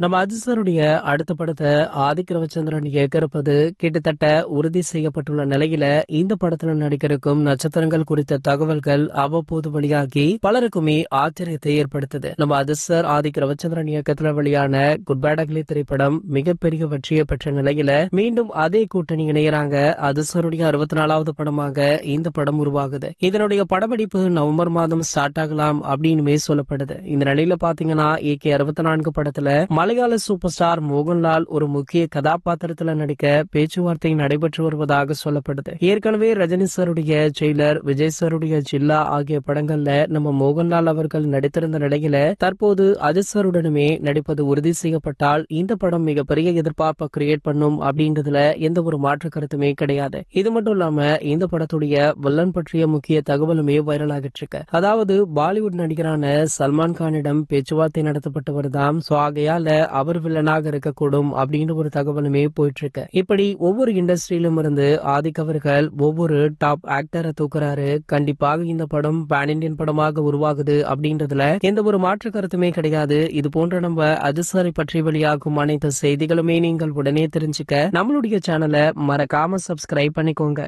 நம்ம அஜிசருடைய அடுத்த படத்தை ஆதிக் ரவிச்சந்திரன் இயக்கிருப்பது கிட்டத்தட்ட உறுதி செய்யப்பட்டுள்ள நிலையில இந்த படத்துல நடிக்கிறக்கும் நட்சத்திரங்கள் குறித்த தகவல்கள் அவ்வப்போது வெளியாகி பலருக்குமே ஆச்சரியத்தை ஏற்படுத்துது. நம்ம அஜிசர் ஆதிக் ரவிச்சந்திரன் இயக்கத்துல வெளியான குட் பேட் அக்லி திரைப்படம் மிகப்பெரிய வெற்றியை பெற்ற நிலையில மீண்டும் அதே கூட்டணி இணையறாங்க. அஜிசருடைய 64வது படமாக இந்த படம் உருவாகுது. இதனுடைய படப்பிடிப்பு நவம்பர் மாதம் ஸ்டார்ட் ஆகலாம் அப்படின்னு சொல்லப்படுது. இந்த நிலையில பாத்தீங்கன்னா AK 64 படத்துல மலையாள சூப்பர் ஸ்டார் மோகன்லால் ஒரு முக்கிய கதாபாத்திரத்துல நடிக்க பேச்சுவார்த்தை நடைபெற்று வருவதாக சொல்லப்படுது. ஏற்கனவே ரஜினி சாருடைய ஜெயிலர், விஜய் சாருடைய ஜில்லா ஆகிய படங்கள்ல நம்ம மோகன்லால் அவர்கள் நடித்திருந்த நிலையில தற்போது அஜித் சாருடனுமே நடிப்பது உறுதி செய்யப்பட்டால் இந்த படம் மிகப்பெரிய எதிர்பார்ப்பை கிரியேட் பண்ணும் அப்படின்றதுல எந்த ஒரு மாற்று கருத்துமே கிடையாது. இது மட்டும் இல்லாம இந்த படத்துடைய வில்லன் பற்றிய முக்கிய தகவலுமே வைரல் ஆகிட்டு இருக்கு. அதாவது பாலிவுட் நடிகரான சல்மான் கானிடம் பேச்சுவார்த்தை நடத்தப்பட்டு வருதாம். சோ ஆகையால அவர் வில்லனாக இருக்கக்கூடும் அப்படின்னு ஒரு தகவலுமே போயிட்டு இருக்கு. இப்படி ஒவ்வொரு இண்டஸ்ட்ரியிலும் இருந்து ஆதிக் அவர்கள் ஒவ்வொரு டாப் ஆக்டரை தூக்குறாரு. கண்டிப்பாக இந்த படம் பேன் இண்டியன் படமாக உருவாகுது அப்படின்றதுல எந்த ஒரு மாற்று கருத்துமே கிடையாது. இது போன்ற நம்ம அஜித் சாரை பற்றி வெளியாகும் அனைத்து செய்திகளுமே நீங்கள் உடனே தெரிஞ்சுக்க நம்மளுடைய சேனலை மறக்காம சப்ஸ்கிரைப் பண்ணிக்கோங்க.